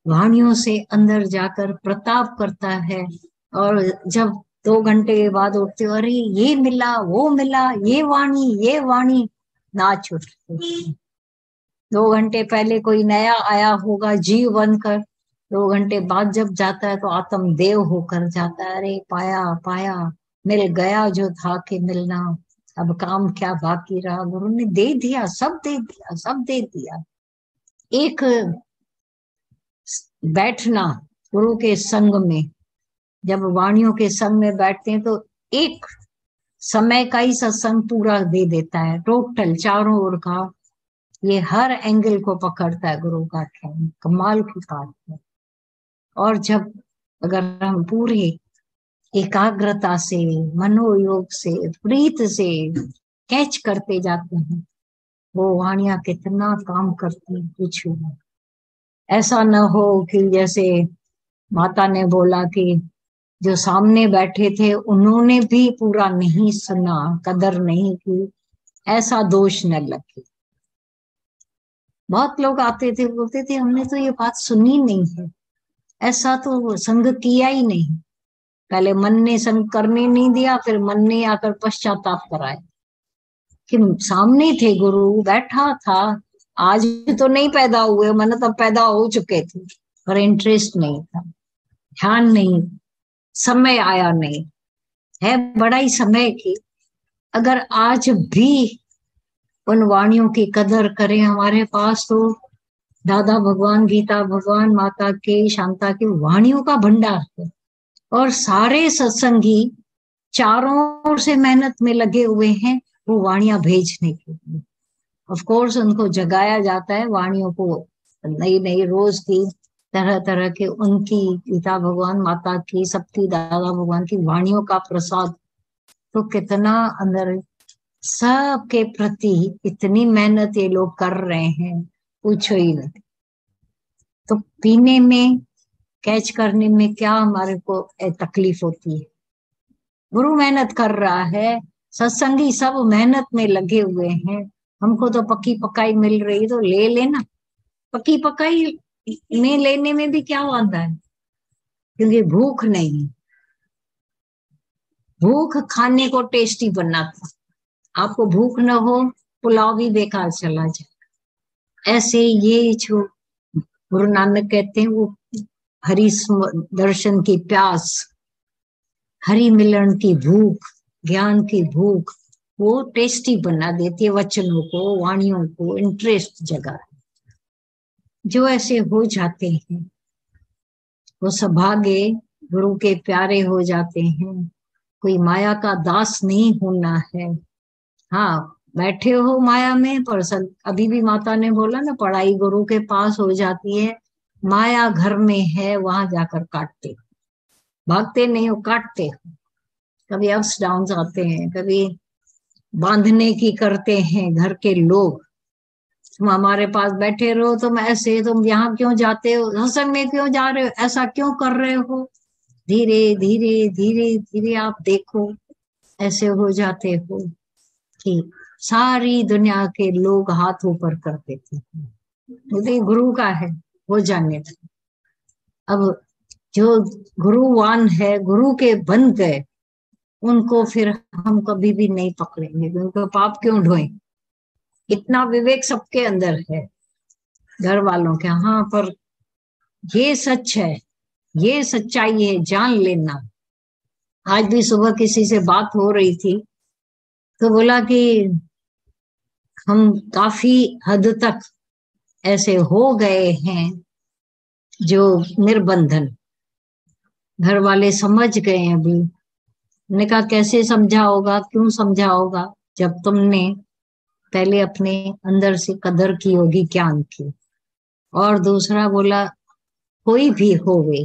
वाणियों से अंदर जाकर प्रताप करता है। और जब 2 घंटे के बाद उठते हो, अरे ये मिला वो मिला, ये वाणी नाच उठते। 2 घंटे पहले कोई नया आया होगा जीव बनकर, 2 घंटे बाद जब जाता है तो आत्म देव होकर जाता है। अरे पाया पाया, मिल गया जो था कि मिलना, अब काम क्या बाकी रहा, गुरु ने दे दिया, सब दे दिया, सब दे दिया। एक बैठना गुरु के संग में, जब वाणियों के संग में बैठते हैं तो एक समय का ही सत्संग पूरा दे देता है, टोटल चारों ओर का, ये हर एंगल को पकड़ता है गुरु का ज्ञान, कमाल की बात है। और जब अगर हम पूरे एकाग्रता से, मनोयोग से, प्रीत से कैच करते जाते हैं, वो वाणियां कितना काम करती है पूछो। ऐसा न हो कि जैसे माता ने बोला कि जो सामने बैठे थे उन्होंने भी पूरा नहीं सुना, कदर नहीं की, ऐसा दोष न लगे। बहुत लोग आते थे, बोलते थे हमने तो ये बात सुनी नहीं है, ऐसा तो संग किया ही नहीं। पहले मन ने संग करने नहीं दिया, फिर मन ने आकर पश्चाताप कराया कि सामने थे गुरु, बैठा था, आज तो नहीं पैदा हुए, मन तब पैदा हो चुके थे, पर इंटरेस्ट नहीं था, ध्यान नहीं, समय आया नहीं है। बड़ा ही समय की अगर आज भी उन वाणियों की कदर करें, हमारे पास तो दादा भगवान, गीता भगवान, माता के, शांता के वाणियों का भंडार है। और सारे सत्संगी चारों ओर से मेहनत में लगे हुए हैं वो वाणियां भेजने के लिए। ऑफ कोर्स उनको जगाया जाता है, वाणियों को नई नई रोज की तरह तरह के उनकी, गीता भगवान, माता की, सबकी, दादा भगवान की वाणियों का प्रसाद। तो कितना अंदर सबके प्रति इतनी मेहनत ये लोग कर रहे हैं, पूछो ही नहीं। तो पीने में, कैच करने में क्या हमारे को तकलीफ होती है? गुरु मेहनत कर रहा है, सत्संगी सब मेहनत में लगे हुए हैं, हमको तो पक्की पकाई मिल रही, तो ले लेना। पक्की पकाई में लेने में भी क्या वादा है, क्योंकि भूख नहीं, भूख खाने को टेस्टी बनाता। आपको भूख न हो, पुलाव भी बेकार चला जाए। ऐसे ये जो गुरु नानक कहते हैं, वो हरि दर्शन की प्यास, हरि मिलन की भूख, ज्ञान की भूख, वो टेस्टी बना देती है वचनों को, वाणियों को, इंटरेस्ट जगा। जो ऐसे हो जाते हैं वो सभागे गुरु के प्यारे हो जाते हैं। कोई माया का दास नहीं होना है। हाँ, बैठे हो माया में, पर अभी भी माता ने बोला ना, पढ़ाई गुरु के पास हो जाती है, माया घर में है, वहां जाकर काटते, भागते नहीं हो, काटते हो। कभी अप्स डाउन आते हैं, कभी बांधने की करते हैं घर के लोग। तुम हमारे पास बैठे रहो, तुम ऐसे, तुम यहाँ क्यों जाते हो, सत्संग में क्यों जा रहे हो, ऐसा क्यों कर रहे हो? धीरे धीरे धीरे धीरे आप देखो, ऐसे हो जाते हो कि सारी दुनिया के लोग हाथ ऊपर कर देते हैं। तो गुरु का है, हो जाने दो। अब जो गुरुवान है, गुरु के बन गए, उनको फिर हम कभी भी नहीं पकड़ेंगे, उनको पाप क्यों ढोएं? इतना विवेक सबके अंदर है, घर वालों के। हाँ, पर ये सच है, ये सच्चाई है, जान लेना। आज भी सुबह किसी से बात हो रही थी, तो बोला कि हम काफी हद तक ऐसे हो गए हैं, जो निर्बंधन, घर वाले समझ गए हैं अभी। मैंने कहा कैसे समझा होगा, क्यों समझा होगा? जब तुमने पहले अपने अंदर से कदर की होगी ज्ञान की। और दूसरा बोला, कोई भी होवे,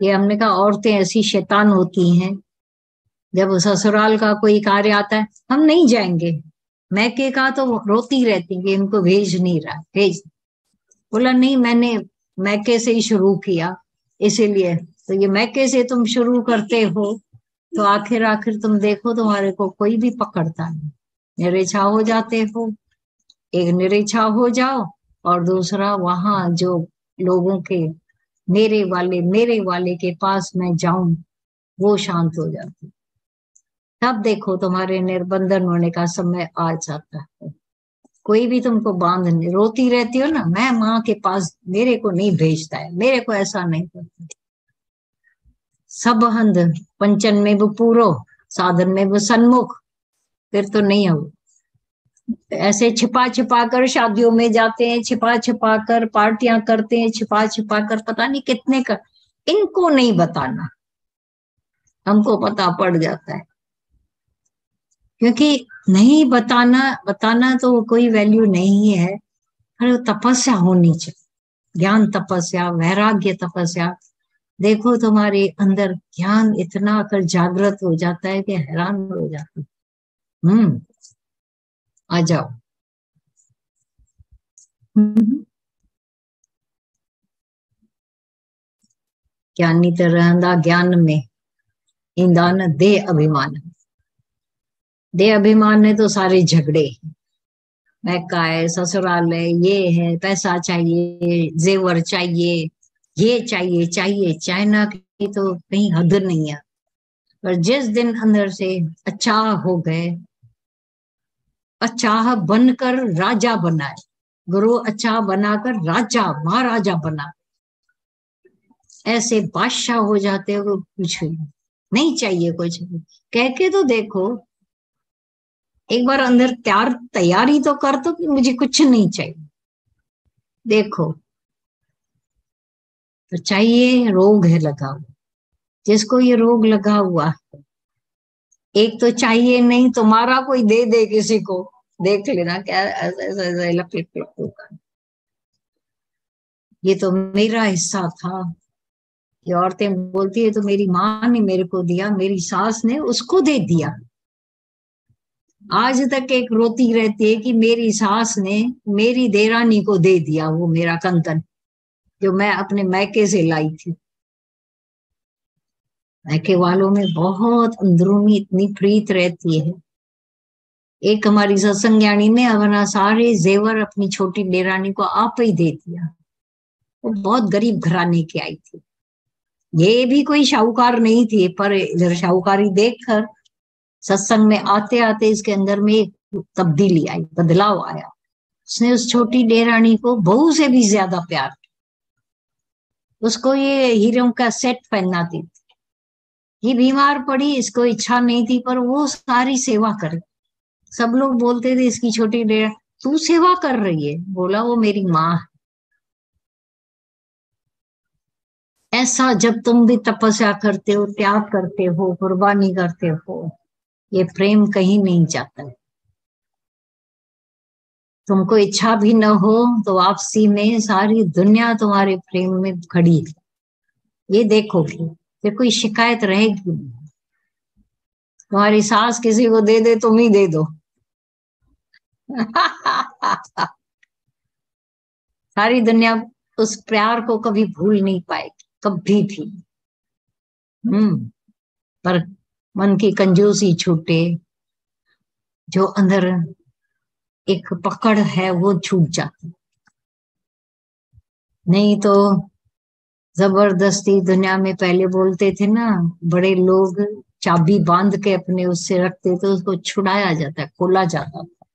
ये हमने कहा औरतें ऐसी शैतान होती हैं, जब ससुराल का कोई कार्य आता है, हम नहीं जाएंगे। मैके का तो रोती रहती कि इनको भेज नहीं रहा, भेज। बोला नहीं, मैंने मैके से ही शुरू किया, इसीलिए। तो ये मैके से तुम शुरू करते हो, तो आखिर आखिर तुम देखो, तुम्हारे को कोई भी पकड़ता नहीं, निरेछा हो जाते हो। एक निरेछा हो जाओ, और दूसरा वहां जो लोगों के मेरे वाले के पास मैं जाऊं, वो शांत हो जाती। तब देखो तुम्हारे निर्बंधन होने का समय आ जाता है। कोई भी तुमको बांध नहीं, रोती रहती हो ना, मैं माँ के पास, मेरे को नहीं भेजता है, मेरे को ऐसा नहीं करता। सब हंध पंचन में वो पूरो, साधन में वो सन्मुख, फिर तो नहीं हो। ऐसे छिपा छिपा कर शादियों में जाते हैं, छिपा छिपा कर पार्टियां करते हैं, छिपा छिपा कर पता नहीं कितने कर, इनको नहीं बताना, हमको पता पड़ जाता है। क्योंकि नहीं बताना, बताना तो कोई वैल्यू नहीं है, पर तपस्या होनी चाहिए, ज्ञान तपस्या, वैराग्य तपस्या। देखो तुम्हारे अंदर ज्ञान इतना कर जागृत हो जाता है कि हैरान हो जाती। आ जाओ। हम्म। ज्ञानी तो रहंदा ज्ञान में, इंदा न दे अभिमान। दे अभिमान है तो सारे झगड़े, महका है, ससुराल है, ये है, पैसा चाहिए, जेवर चाहिए, ये चाहिए, चाहिए चाइना की तो कहीं हद नहीं है। पर जिस दिन अंदर से अचाह हो गए, अचाह बनकर राजा बनाए, गुरु अचाह बनाकर राजा महाराजा बना, ऐसे बादशाह हो जाते हो, कुछ नहीं चाहिए कुछ। कह के तो देखो, एक बार अंदर तैयारी तो कर दो कि मुझे कुछ नहीं चाहिए। देखो, तो चाहिए, रोग है लगा हुआ, जिसको ये रोग लगा हुआ है, एक तो चाहिए नहीं, तुम्हारा कोई दे दे किसी को, देख लेना क्या ऐसा ऐसा ऐसा लप लप लप होगा। ये तो मेरा हिस्सा था। ये औरतें बोलती है तो मेरी माँ ने मेरे को दिया, मेरी सास ने उसको दे दिया। आज तक एक रोती रहती है कि मेरी सास ने मेरी देरानी को दे दिया वो मेरा कंकन, जो मैं अपने मैके से लाई थी। मैके वालों में बहुत अंदरूनी इतनी प्रीत रहती है। एक हमारी सत्संज्ञानी ने अपना सारे जेवर अपनी छोटी देरानी को आप ही दे दिया। वो बहुत गरीब घराने की आई थी, ये भी कोई शाहूकार नहीं थी, पर इधर शाहूकारी देखकर सत्संग में आते आते इसके अंदर में एक तब्दीली आई, बदलाव आया। उसने उस छोटी देरानी को बहू से भी ज्यादा प्यार किया। उसको ये हीरों का सेट पहनाती थी। ये बीमार पड़ी, इसको इच्छा नहीं थी, पर वो सारी सेवा करे। सब लोग बोलते थे इसकी छोटी डेरा, तू सेवा कर रही है, बोला वो मेरी माँ है। ऐसा जब तुम भी तपस्या करते हो, त्याग करते हो, कुर्बानी करते हो, ये प्रेम कहीं नहीं जाता है। तुमको इच्छा भी न हो तो वापसी में सारी दुनिया तुम्हारे प्रेम में खड़ी है, ये देखोगे, फिर कोई शिकायत रहेगी नहीं। तुम्हारी सास किसी को दे दे, तुम ही दे दो। सारी दुनिया उस प्यार को कभी भूल नहीं पाएगी, कभी भी। पर मन की कंजूसी छूटे, जो अंदर एक पकड़ है वो छूट जाती। नहीं तो जबरदस्ती दुनिया में पहले बोलते थे ना, बड़े लोग चाबी बांध के अपने उससे रखते थे, उसको छुड़ाया जाता है, खोला जाता था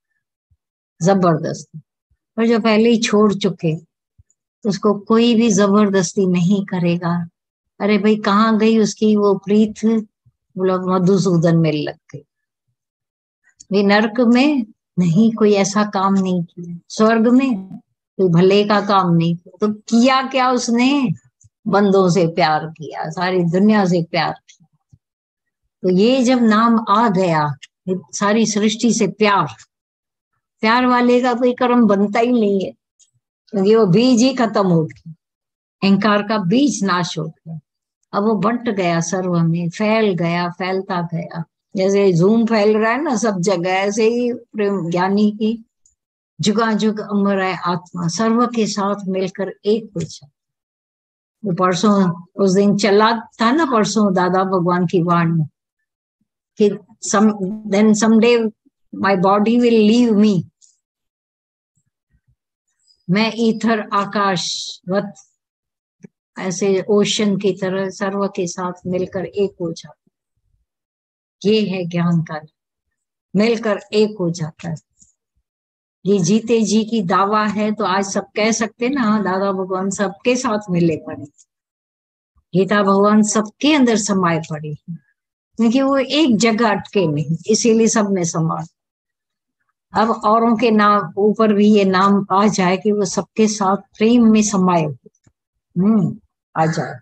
जबरदस्ती। पर जो पहले ही छोड़ चुके, तो उसको कोई भी जबरदस्ती नहीं करेगा। अरे भाई कहाँ गई उसकी वो प्रीत, वो लोग मधुसूदन में लग गए। वे नरक में नहीं कोई ऐसा काम नहीं किया, स्वर्ग में कोई भले का काम नहीं किया, तो किया क्या उसने, बंदों से प्यार किया, सारी दुनिया से प्यार किया। तो ये जब नाम आ गया, सारी सृष्टि से प्यार, प्यार वाले का कोई कर्म बनता ही नहीं है, क्योंकि वो बीज ही खत्म हो गया, अहंकार का बीज नाश हो गया। अब वो बंट गया सर्व में, फैल गया, फैलता गया। जैसे जूम फैल रहा है ना सब जगह, ऐसे ही प्रेम ज्ञानी की जुगा जुग अमर है आत्मा, सर्व के साथ मिलकर एक हो जाए। वो परसों उस दिन चला था ना, परसों दादा भगवान की वाणी कि then someday my body will leave me, मैं ईथर आकाश वत ऐसे ओशन की तरह सर्व के साथ मिलकर एक हो जाता। ये है ज्ञान का, मिलकर एक हो जाता है। ये जीते जी की दावा है, तो आज सब कह सकते ना, हाँ दादा भगवान सबके साथ मिले पड़े, गीता भगवान सबके अंदर समाये पड़े हैं, क्योंकि वो एक जगह अटके नहीं, इसीलिए सब में समा। अब औरों के नाम ऊपर भी ये नाम आ जाए कि वो सबके साथ प्रेम में समाये। आ जाए।